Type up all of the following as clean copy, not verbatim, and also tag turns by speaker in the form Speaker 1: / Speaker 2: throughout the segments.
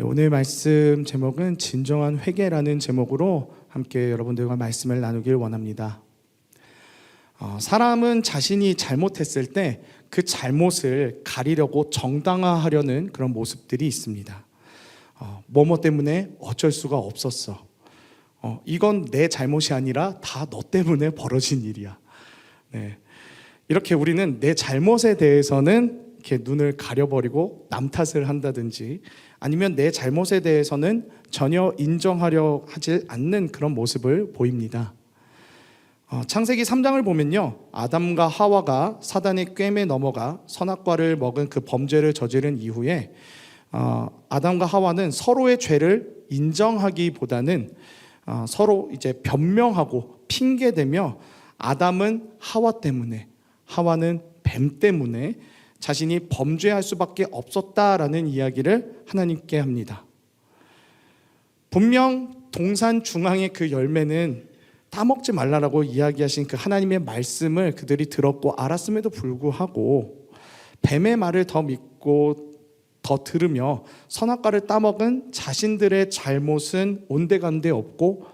Speaker 1: 오늘 말씀 제목은 진정한 회개라는 제목으로 함께 여러분들과 말씀을 나누길 원합니다. 사람은 자신이 잘못했을 때 그 잘못을 가리려고 정당화하려는 그런 모습들이 있습니다. 뭐뭐 때문에 어쩔 수가 없었어. 이건 내 잘못이 아니라 다 너 때문에 벌어진 일이야. 네. 이렇게 우리는 내 잘못에 대해서는 이렇게 눈을 가려버리고 남 탓을 한다든지, 아니면 내 잘못에 대해서는 전혀 인정하려 하지 않는 그런 모습을 보입니다. 창세기 3장을 보면요, 아담과 하와가 사단의 꿰매 넘어가 선악과를 먹은 그 범죄를 저지른 이후에 아담과 하와는 서로의 죄를 인정하기보다는 서로 이제 변명하고 핑계대며 아담은 하와 때문에, 하와는 뱀 때문에 자신이 범죄할 수밖에 없었다라는 이야기를 하나님께 합니다. 분명 동산 중앙의 그 열매는 따먹지 말라라고 이야기하신 그 하나님의 말씀을 그들이 들었고 알았음에도 불구하고 뱀의 말을 더 믿고 더 들으며 선악과를 따먹은 자신들의 잘못은 온데간데 없고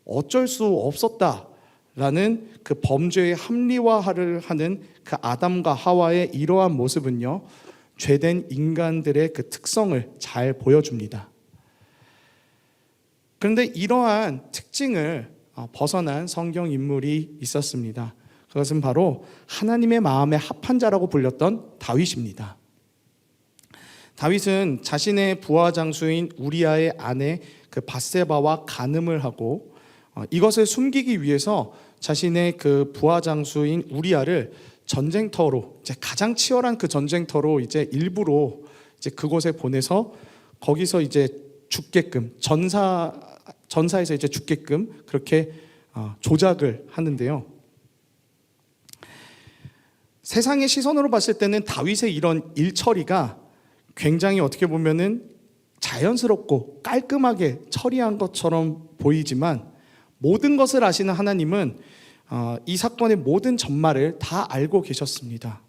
Speaker 1: 어쩔 수 없었다라는 그 범죄의 합리화를 하는 그 아담과 하와의 이러한 모습은요, 죄된 인간들의 그 특성을 잘 보여줍니다. 그런데 이러한 특징을 벗어난 성경 인물이 있었습니다. 그것은 바로 하나님의 마음에 합한 자라고 불렸던 다윗입니다. 다윗은 자신의 부하 장수인 우리아의 아내 그 밧세바와 간음을 하고 이것을 숨기기 위해서 자신의 그 부하 장수인 우리아를 전쟁터로, 이제 가장 치열한 그 전쟁터로 이제 일부러 이제 그곳에 보내서 거기서 이제 죽게끔 전사에서 이제 죽게끔 그렇게 조작을 하는데요. 세상의 시선으로 봤을 때는 다윗의 이런 일처리가 굉장히 어떻게 보면은 자연스럽고 깔끔하게 처리한 것처럼 보이지만, 모든 것을 아시는 하나님은 이 사건의 모든 전말을 다 알고 계셨습니다.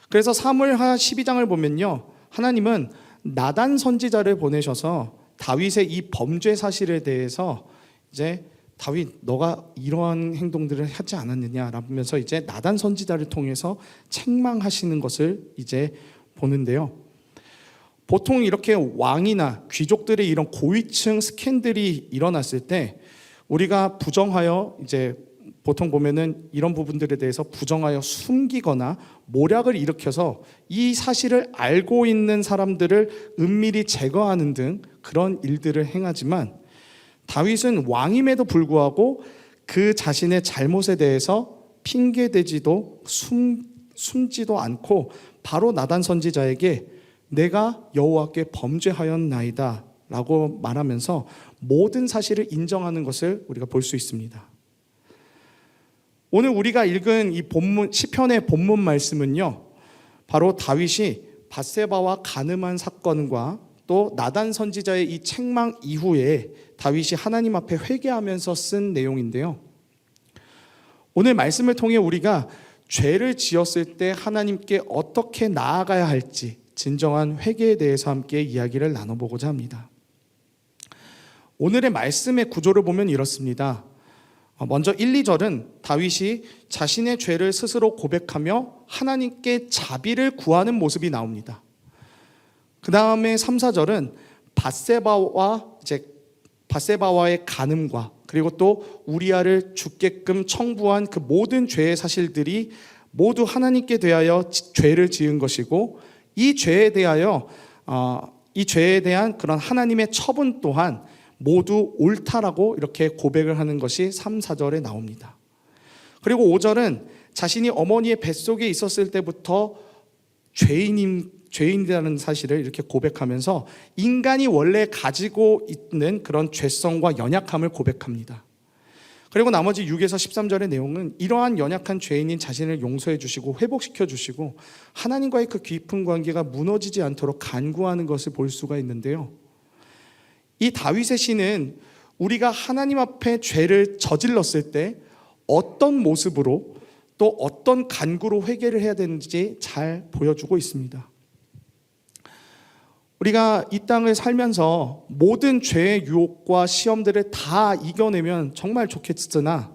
Speaker 1: 그래서 사무엘하 12장을 보면요, 하나님은 나단 선지자를 보내셔서 다윗의 이 범죄 사실에 대해서 이제 다윗, 너가 이러한 행동들을 하지 않았느냐라면서 이제 나단 선지자를 통해서 책망하시는 것을 이제 보는데요. 보통 이렇게 왕이나 귀족들의 이런 고위층 스캔들이 일어났을 때 우리가 부정하여, 이제 보통 보면은 이런 부분들에 대해서 부정하여 숨기거나 모략을 일으켜서 이 사실을 알고 있는 사람들을 은밀히 제거하는 등 그런 일들을 행하지만, 다윗은 왕임에도 불구하고 그 자신의 잘못에 대해서 핑계대지도 숨지도 않고 바로 나단 선지자에게 내가 여호와께 범죄하였나이다 라고 말하면서 모든 사실을 인정하는 것을 우리가 볼 수 있습니다. 오늘 우리가 읽은 이 본문, 시편의 본문 말씀은요, 바로 다윗이 밧세바와 간음한 사건과 또 나단 선지자의 이 책망 이후에 다윗이 하나님 앞에 회개하면서 쓴 내용인데요. 오늘 말씀을 통해 우리가 죄를 지었을 때 하나님께 어떻게 나아가야 할지 진정한 회개에 대해서 함께 이야기를 나눠보고자 합니다. 오늘의 말씀의 구조를 보면 이렇습니다. 먼저 1, 2절은 다윗이 자신의 죄를 스스로 고백하며 하나님께 자비를 구하는 모습이 나옵니다. 그 다음에 3, 4절은 밧세바와의 간음과 그리고 또 우리아를 죽게끔 청부한 그 모든 죄의 사실들이 모두 하나님께 대하여 죄를 지은 것이고, 이 죄에 대한 그런 하나님의 처분 또한 모두 옳다라고 이렇게 고백을 하는 것이 3, 4절에 나옵니다. 그리고 5절은 자신이 어머니의 뱃속에 있었을 때부터 죄인이라는 사실을 이렇게 고백하면서 인간이 원래 가지고 있는 그런 죄성과 연약함을 고백합니다. 그리고 나머지 6에서 13절의 내용은 이러한 연약한 죄인인 자신을 용서해 주시고 회복시켜 주시고 하나님과의 그 깊은 관계가 무너지지 않도록 간구하는 것을 볼 수가 있는데요. 이 다윗의 시는 우리가 하나님 앞에 죄를 저질렀을 때 어떤 모습으로 또 어떤 간구로 회개를 해야 되는지 잘 보여주고 있습니다. 우리가 이 땅을 살면서 모든 죄의 유혹과 시험들을 다 이겨내면 정말 좋겠으나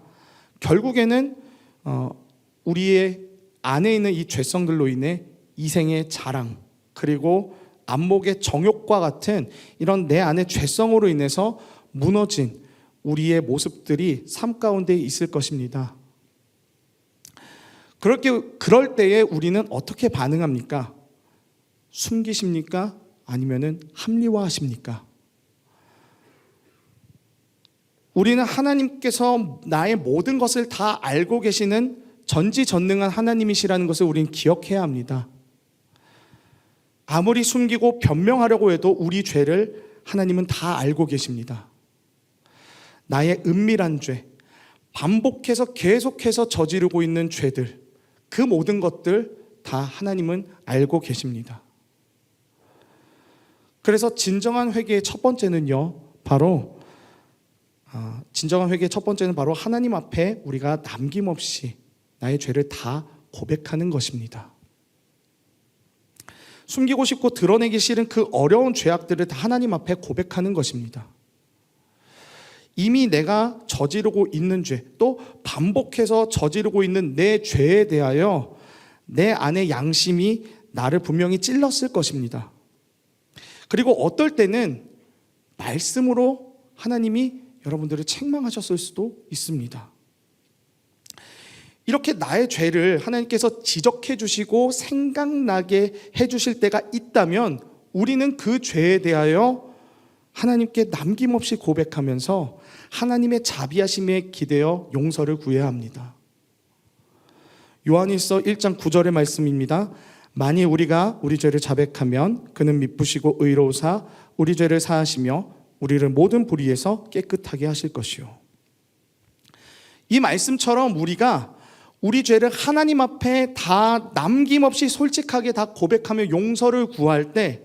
Speaker 1: 결국에는 우리의 안에 있는 이 죄성들로 인해 이생의 자랑, 그리고 안목의 정욕과 같은 이런 내 안의 죄성으로 인해서 무너진 우리의 모습들이 삶 가운데 있을 것입니다. 그럴 때에 우리는 어떻게 반응합니까? 숨기십니까? 아니면은 합리화하십니까? 우리는 하나님께서 나의 모든 것을 다 알고 계시는 전지전능한 하나님이시라는 것을 우리는 기억해야 합니다. 아무리 숨기고 변명하려고 해도 우리 죄를 하나님은 다 알고 계십니다. 나의 은밀한 죄, 반복해서 계속해서 저지르고 있는 죄들, 그 모든 것들 다 하나님은 알고 계십니다. 그래서 진정한 회개의 첫 번째는요, 바로 하나님 앞에 우리가 남김없이 나의 죄를 다 고백하는 것입니다. 숨기고 싶고 드러내기 싫은 그 어려운 죄악들을 다 하나님 앞에 고백하는 것입니다. 이미 내가 저지르고 있는 죄, 또 반복해서 저지르고 있는 내 죄에 대하여 내 안의 양심이 나를 분명히 찔렀을 것입니다. 그리고 어떨 때는 말씀으로 하나님이 여러분들을 책망하셨을 수도 있습니다. 이렇게 나의 죄를 하나님께서 지적해 주시고 생각나게 해 주실 때가 있다면 우리는 그 죄에 대하여 하나님께 남김없이 고백하면서 하나님의 자비하심에 기대어 용서를 구해야 합니다. 요한일서 1장 9절의 말씀입니다. 만일 우리가 우리 죄를 자백하면 그는 미쁘시고 의로우사 우리 죄를 사하시며 우리를 모든 불의에서 깨끗하게 하실 것이요. 이 말씀처럼 우리가 우리 죄를 하나님 앞에 다 남김없이 솔직하게 다 고백하며 용서를 구할 때,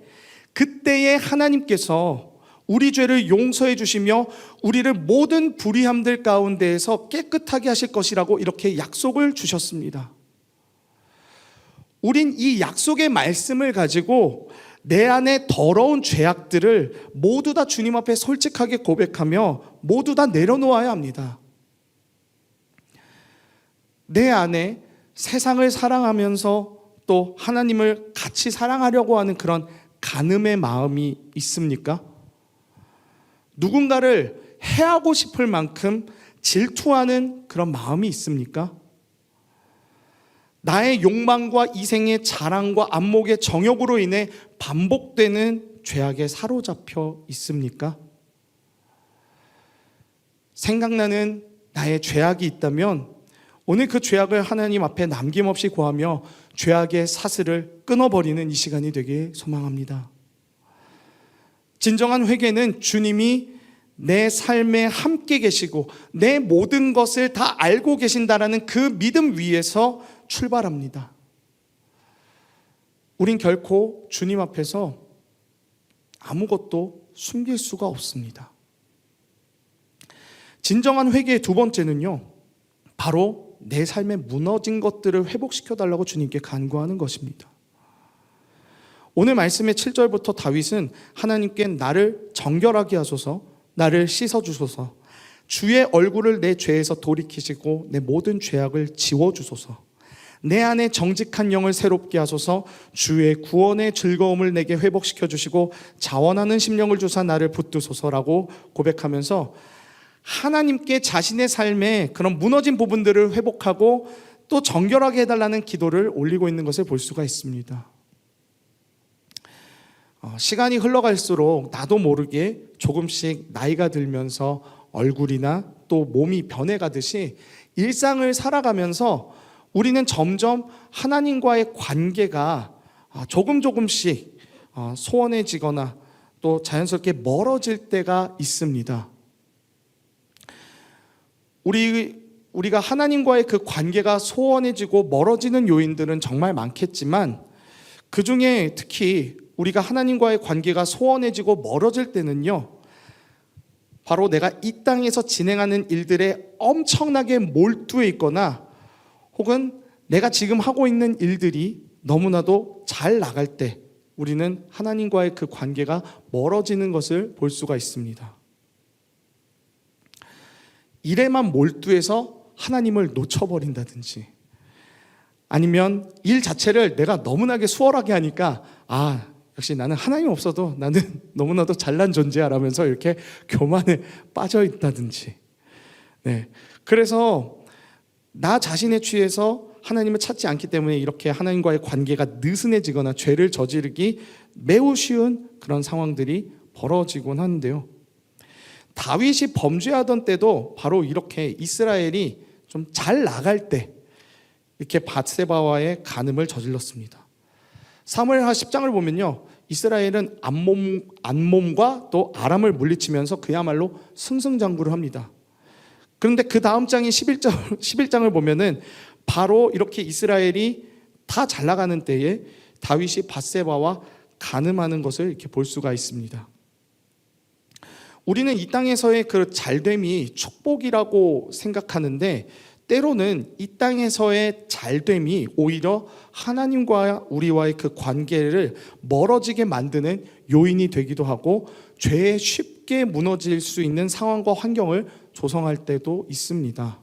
Speaker 1: 그때에 하나님께서 우리 죄를 용서해 주시며 우리를 모든 불의함들 가운데에서 깨끗하게 하실 것이라고 이렇게 약속을 주셨습니다. 우린 이 약속의 말씀을 가지고 내 안에 더러운 죄악들을 모두 다 주님 앞에 솔직하게 고백하며 모두 다 내려놓아야 합니다. 내 안에 세상을 사랑하면서 또 하나님을 같이 사랑하려고 하는 그런 간음의 마음이 있습니까? 누군가를 해하고 싶을 만큼 질투하는 그런 마음이 있습니까? 나의 욕망과 이생의 자랑과 안목의 정욕으로 인해 반복되는 죄악에 사로잡혀 있습니까? 생각나는 나의 죄악이 있다면 오늘 그 죄악을 하나님 앞에 남김없이 고하며 죄악의 사슬을 끊어버리는 이 시간이 되길 소망합니다. 진정한 회개는 주님이 내 삶에 함께 계시고 내 모든 것을 다 알고 계신다라는 그 믿음 위에서 출발합니다. 우린 결코 주님 앞에서 아무것도 숨길 수가 없습니다. 진정한 회개의 두 번째는요, 바로 내 삶에 무너진 것들을 회복시켜달라고 주님께 간구하는 것입니다. 오늘 말씀의 7절부터 다윗은 하나님께 나를 정결하게 하소서, 나를 씻어주소서, 주의 얼굴을 내 죄에서 돌이키시고 내 모든 죄악을 지워주소서, 내 안에 정직한 영을 새롭게 하소서, 주의 구원의 즐거움을 내게 회복시켜 주시고 자원하는 심령을 주사 나를 붙드소서라고 고백하면서 하나님께 자신의 삶에 그런 무너진 부분들을 회복하고 또 정결하게 해달라는 기도를 올리고 있는 것을 볼 수가 있습니다. 시간이 흘러갈수록 나도 모르게 조금씩 나이가 들면서 얼굴이나 또 몸이 변해가듯이 일상을 살아가면서 우리는 점점 하나님과의 관계가 조금씩 소원해지거나 또 자연스럽게 멀어질 때가 있습니다. 우리가 하나님과의 그 관계가 소원해지고 멀어지는 요인들은 정말 많겠지만 그 중에 특히 우리가 하나님과의 관계가 소원해지고 멀어질 때는요, 바로 내가 이 땅에서 진행하는 일들에 엄청나게 몰두해 있거나 혹은 내가 지금 하고 있는 일들이 너무나도 잘 나갈 때, 우리는 하나님과의 그 관계가 멀어지는 것을 볼 수가 있습니다. 일에만 몰두해서 하나님을 놓쳐버린다든지, 아니면 일 자체를 내가 너무나게 수월하게 하니까 역시 나는 하나님 없어도 나는 너무나도 잘난 존재야 라면서 이렇게 교만에 빠져 있다든지, 그래서 나 자신에 취해서 하나님을 찾지 않기 때문에 이렇게 하나님과의 관계가 느슨해지거나 죄를 저지르기 매우 쉬운 그런 상황들이 벌어지곤 하는데요. 다윗이 범죄하던 때도 바로 이렇게 이스라엘이 좀 잘 나갈 때 이렇게 밧세바와의 간음을 저질렀습니다. 사무엘하 10장을 보면요, 이스라엘은 안몬과 또 아람을 물리치면서 그야말로 승승장구를 합니다. 그런데 그 다음 장인 11장을 보면은 바로 이렇게 이스라엘이 다 잘 나가는 때에 다윗이 밧세바와 간음하는 것을 이렇게 볼 수가 있습니다. 우리는 이 땅에서의 그 잘됨이 축복이라고 생각하는데, 때로는 이 땅에서의 잘됨이 오히려 하나님과 우리와의 그 관계를 멀어지게 만드는 요인이 되기도 하고, 죄에 쉽게 무너질 수 있는 상황과 환경을 조성할 때도 있습니다.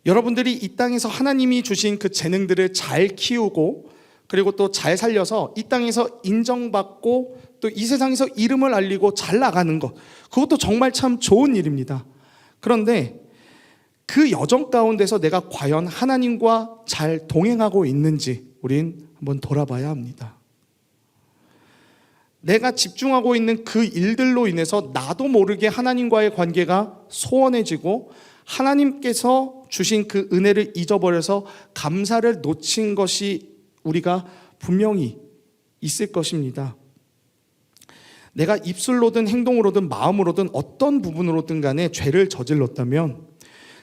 Speaker 1: 여러분들이 이 땅에서 하나님이 주신 그 재능들을 잘 키우고, 그리고 또 잘 살려서 이 땅에서 인정받고 또 이 세상에서 이름을 알리고 잘 나가는 것, 그것도 정말 참 좋은 일입니다. 그런데 그 여정 가운데서 내가 과연 하나님과 잘 동행하고 있는지 우린 한번 돌아봐야 합니다. 내가 집중하고 있는 그 일들로 인해서 나도 모르게 하나님과의 관계가 소원해지고, 하나님께서 주신 그 은혜를 잊어버려서 감사를 놓친 것이 우리가 분명히 있을 것입니다. 내가 입술로든 행동으로든 마음으로든 어떤 부분으로든 간에 죄를 저질렀다면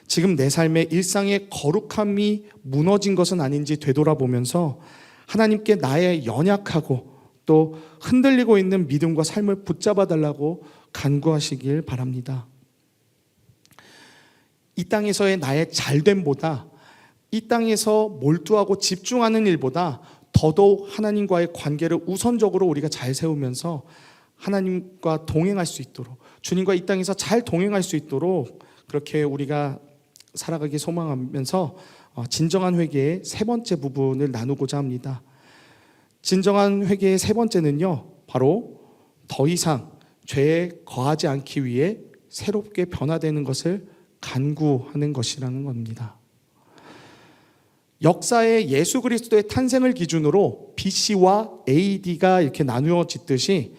Speaker 1: 지금 내 삶의 일상의 거룩함이 무너진 것은 아닌지 되돌아보면서 하나님께 나의 연약하고 또 흔들리고 있는 믿음과 삶을 붙잡아 달라고 간구하시길 바랍니다. 이 땅에서의 나의 잘됨보다, 이 땅에서 몰두하고 집중하는 일보다 더더욱 하나님과의 관계를 우선적으로 우리가 잘 세우면서 하나님과 동행할 수 있도록, 주님과 이 땅에서 잘 동행할 수 있도록 그렇게 우리가 살아가기 소망하면서 진정한 회개의 세 번째 부분을 나누고자 합니다. 진정한 회개의 세 번째는요, 바로 더 이상 죄에 거하지 않기 위해 새롭게 변화되는 것을 간구하는 것이라는 겁니다. 역사의 예수 그리스도의 탄생을 기준으로 BC와 AD가 이렇게 나누어지듯이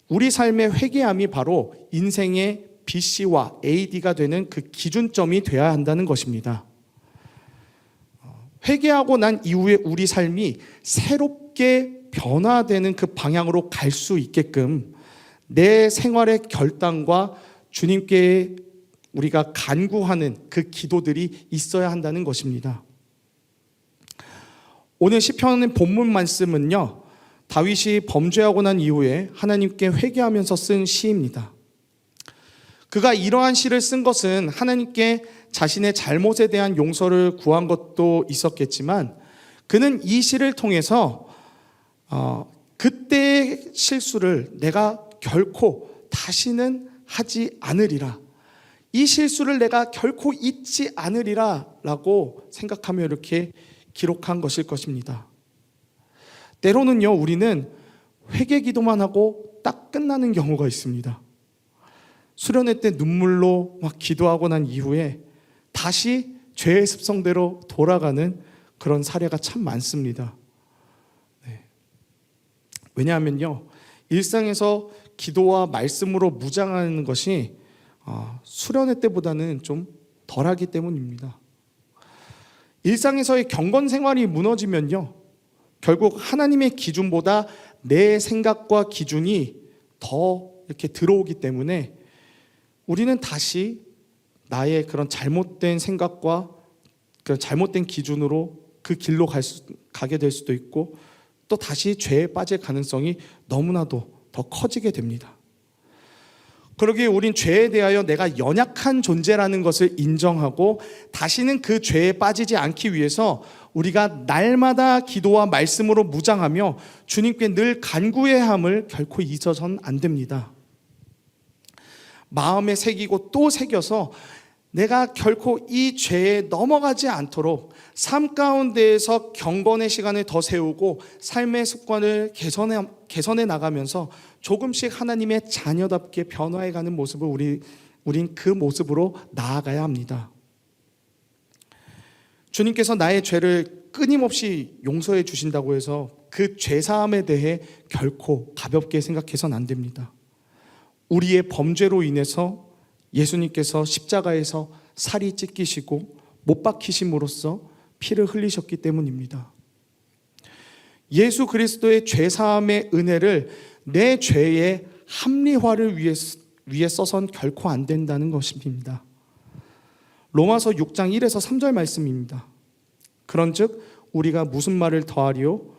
Speaker 1: 우리 삶의 회개함이 바로 인생의 BC와 AD가 되는 그 기준점이 되어야 한다는 것입니다. 회개하고 난 이후에 우리 삶이 새롭게 변화되는 그 방향으로 갈 수 있게끔 내 생활의 결단과 주님께 우리가 간구하는 그 기도들이 있어야 한다는 것입니다. 오늘 시편의 본문 말씀은요, 다윗이 범죄하고 난 이후에 하나님께 회개하면서 쓴 시입니다. 그가 이러한 시를 쓴 것은 하나님께 자신의 잘못에 대한 용서를 구한 것도 있었겠지만, 그는 이 시를 통해서 그때의 실수를 내가 결코 다시는 하지 않으리라, 이 실수를 내가 결코 잊지 않으리라 라고 생각하며 이렇게 기록한 것일 것입니다. 때로는요, 우리는 회개 기도만 하고 딱 끝나는 경우가 있습니다. 수련회 때 눈물로 막 기도하고 난 이후에 다시 죄의 습성대로 돌아가는 그런 사례가 참 많습니다. 왜냐하면요, 일상에서 기도와 말씀으로 무장하는 것이 수련회 때보다는 좀 덜하기 때문입니다. 일상에서의 경건 생활이 무너지면요, 결국 하나님의 기준보다 내 생각과 기준이 더 이렇게 들어오기 때문에 우리는 다시 나의 그런 잘못된 생각과 그런 잘못된 기준으로 그 길로 가게 될 수도 있고, 또 다시 죄에 빠질 가능성이 너무나도 더 커지게 됩니다. 그러기에 우린 죄에 대하여 내가 연약한 존재라는 것을 인정하고 다시는 그 죄에 빠지지 않기 위해서 우리가 날마다 기도와 말씀으로 무장하며 주님께 늘 간구해야 함을 결코 잊어서는 안 됩니다. 마음에 새기고 또 새겨서 내가 결코 이 죄에 넘어가지 않도록 삶 가운데에서 경건의 시간을 더 세우고 삶의 습관을 개선해 나가면서 조금씩 하나님의 자녀답게 변화해가는 모습을 우린 그 모습으로 나아가야 합니다. 주님께서 나의 죄를 끊임없이 용서해 주신다고 해서 그 죄사함에 대해 결코 가볍게 생각해서는 안 됩니다. 우리의 범죄로 인해서 예수님께서 십자가에서 살이 찢기시고 못 박히심으로써 피를 흘리셨기 때문입니다. 예수 그리스도의 죄사함의 은혜를 내 죄의 합리화를 위해 써선 결코 안 된다는 것입니다. 로마서 6장 1에서 3절 말씀입니다. 그런즉 우리가 무슨 말을 더하리요?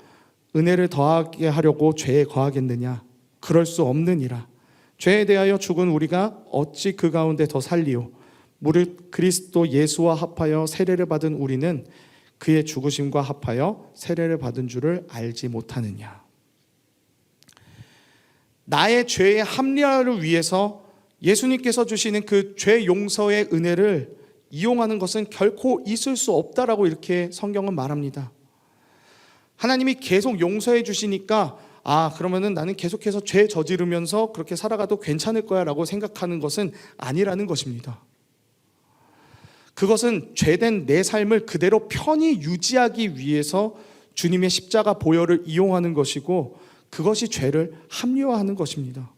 Speaker 1: 은혜를 더하게 하려고 죄에 거하겠느냐? 그럴 수 없느니라. 죄에 대하여 죽은 우리가 어찌 그 가운데 더 살리요? 무릇 그리스도 예수와 합하여 세례를 받은 우리는 그의 죽으심과 합하여 세례를 받은 줄을 알지 못하느냐? 나의 죄의 합리화를 위해서 예수님께서 주시는 그 죄 용서의 은혜를 이용하는 것은 결코 있을 수 없다라고 이렇게 성경은 말합니다. 하나님이 계속 용서해 주시니까 그러면은 나는 계속해서 죄 저지르면서 그렇게 살아가도 괜찮을 거야 라고 생각하는 것은 아니라는 것입니다. 그것은 죄된 내 삶을 그대로 편히 유지하기 위해서 주님의 십자가 보혈을 이용하는 것이고 그것이 죄를 합리화하는 것입니다.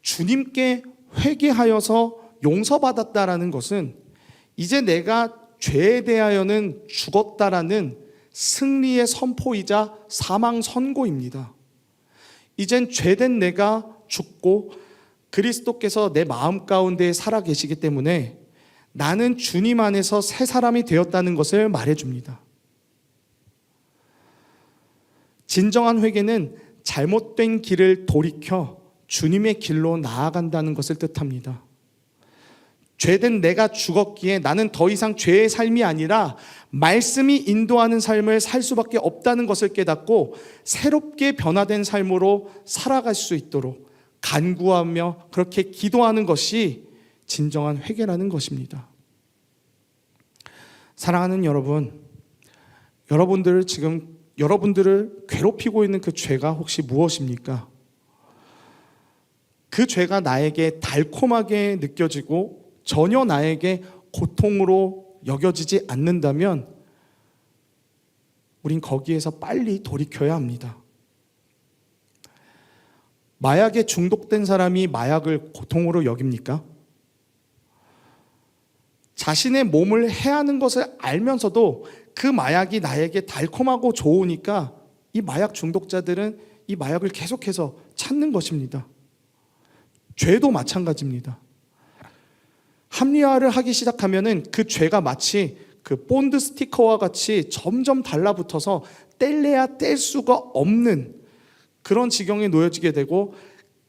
Speaker 1: 주님께 회개하여서 용서받았다라는 것은 이제 내가 죄에 대하여는 죽었다라는 승리의 선포이자 사망 선고입니다. 이젠 죄된 내가 죽고 그리스도께서 내 마음 가운데 살아 계시기 때문에 나는 주님 안에서 새 사람이 되었다는 것을 말해줍니다. 진정한 회개는 잘못된 길을 돌이켜 주님의 길로 나아간다는 것을 뜻합니다. 죄된 내가 죽었기에 나는 더 이상 죄의 삶이 아니라 말씀이 인도하는 삶을 살 수밖에 없다는 것을 깨닫고 새롭게 변화된 삶으로 살아갈 수 있도록 간구하며 그렇게 기도하는 것이 진정한 회개라는 것입니다. 사랑하는 여러분, 여러분들을 괴롭히고 있는 그 죄가 혹시 무엇입니까? 그 죄가 나에게 달콤하게 느껴지고 전혀 나에게 고통으로 여겨지지 않는다면 우린 거기에서 빨리 돌이켜야 합니다. 마약에 중독된 사람이 마약을 고통으로 여깁니까? 자신의 몸을 해하는 것을 알면서도 그 마약이 나에게 달콤하고 좋으니까 이 마약 중독자들은 이 마약을 계속해서 찾는 것입니다. 죄도 마찬가지입니다. 합리화를 하기 시작하면은 그 죄가 마치 그 본드 스티커와 같이 점점 달라붙어서 뗄래야 뗄 수가 없는 그런 지경에 놓여지게 되고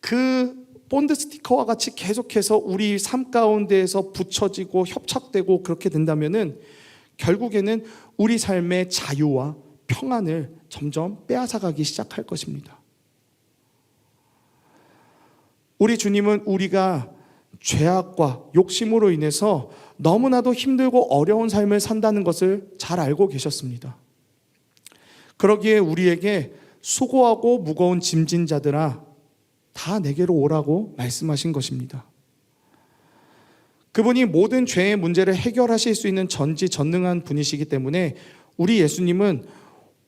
Speaker 1: 그 본드 스티커와 같이 계속해서 우리 삶 가운데에서 붙여지고 협착되고 그렇게 된다면은 결국에는 우리 삶의 자유와 평안을 점점 빼앗아가기 시작할 것입니다. 우리 주님은 우리가 죄악과 욕심으로 인해서 너무나도 힘들고 어려운 삶을 산다는 것을 잘 알고 계셨습니다. 그러기에 우리에게 수고하고 무거운 짐진 자들아 다 내게로 오라고 말씀하신 것입니다. 그분이 모든 죄의 문제를 해결하실 수 있는 전지전능한 분이시기 때문에 우리 예수님은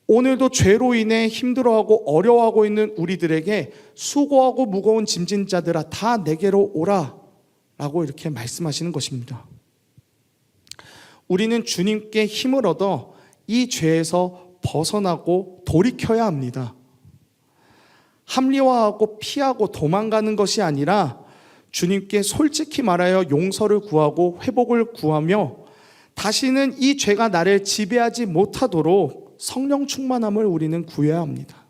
Speaker 1: 오늘도 죄로 인해 힘들어하고 어려워하고 있는 우리들에게 수고하고 무거운 짐진 자들아 다 내게로 오라 라고 이렇게 말씀하시는 것입니다. 우리는 주님께 힘을 얻어 이 죄에서 벗어나고 돌이켜야 합니다. 합리화하고 피하고 도망가는 것이 아니라 주님께 솔직히 말하여 용서를 구하고 회복을 구하며 다시는 이 죄가 나를 지배하지 못하도록 성령 충만함을 우리는 구해야 합니다.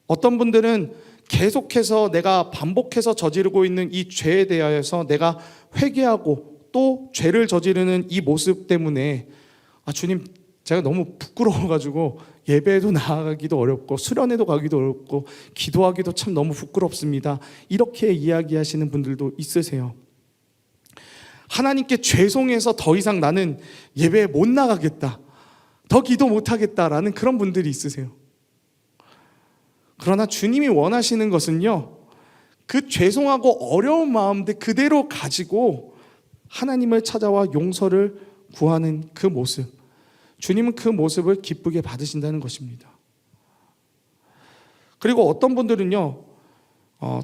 Speaker 1: 어떤 분들은 계속해서 내가 반복해서 저지르고 있는 이 죄에 대하여서 내가 회개하고 또 죄를 저지르는 이 모습 때문에 주님, 제가 너무 부끄러워가지고 예배에도 나아가기도 어렵고 수련회도 가기도 어렵고 기도하기도 참 너무 부끄럽습니다. 이렇게 이야기하시는 분들도 있으세요. 하나님께 죄송해서 더 이상 나는 예배에 못 나가겠다, 더 기도 못하겠다라는 그런 분들이 있으세요. 그러나 주님이 원하시는 것은요, 그 죄송하고 어려운 마음들 그대로 가지고 하나님을 찾아와 용서를 구하는 그 모습, 주님은 그 모습을 기쁘게 받으신다는 것입니다. 그리고 어떤 분들은요,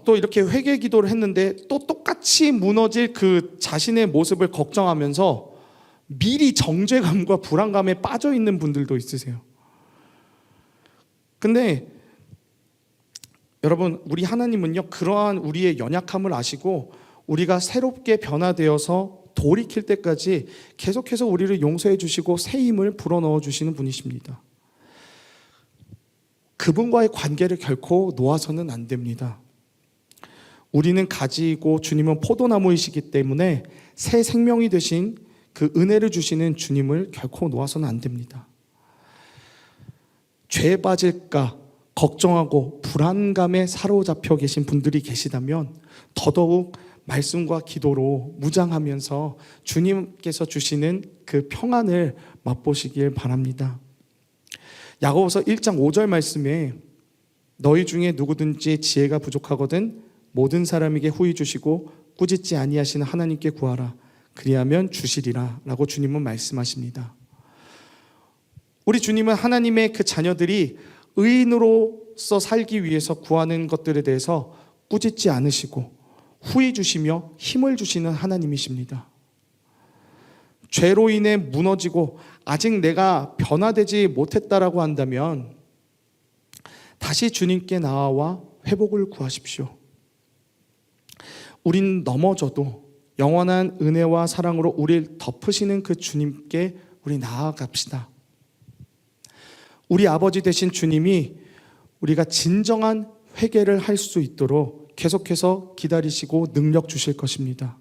Speaker 1: 또 이렇게 회개 기도를 했는데 또 똑같이 무너질 그 자신의 모습을 걱정하면서 미리 정죄감과 불안감에 빠져 있는 분들도 있으세요. 근데 여러분, 우리 하나님은요, 그러한 우리의 연약함을 아시고 우리가 새롭게 변화되어서 돌이킬 때까지 계속해서 우리를 용서해 주시고 새 힘을 불어넣어 주시는 분이십니다. 그분과의 관계를 결코 놓아서는 안 됩니다. 우리는 가지고 주님은 포도나무이시기 때문에 새 생명이 되신 그 은혜를 주시는 주님을 결코 놓아서는 안 됩니다. 죄에 빠질까 걱정하고 불안감에 사로잡혀 계신 분들이 계시다면 더더욱 말씀과 기도로 무장하면서 주님께서 주시는 그 평안을 맛보시길 바랍니다. 야고보서 1장 5절 말씀에 너희 중에 누구든지 지혜가 부족하거든 모든 사람에게 후히 주시고 꾸짖지 아니하시는 하나님께 구하라 그리하면 주시리라 라고 주님은 말씀하십니다. 우리 주님은 하나님의 그 자녀들이 의인으로서 살기 위해서 구하는 것들에 대해서 꾸짖지 않으시고 후히 주시며 힘을 주시는 하나님이십니다. 죄로 인해 무너지고 아직 내가 변화되지 못했다라고 한다면 다시 주님께 나아와 회복을 구하십시오. 우린 넘어져도 영원한 은혜와 사랑으로 우리를 덮으시는 그 주님께 우리 나아갑시다. 우리 아버지 되신 주님이 우리가 진정한 회개를 할 수 있도록 계속해서 기다리시고 능력 주실 것입니다.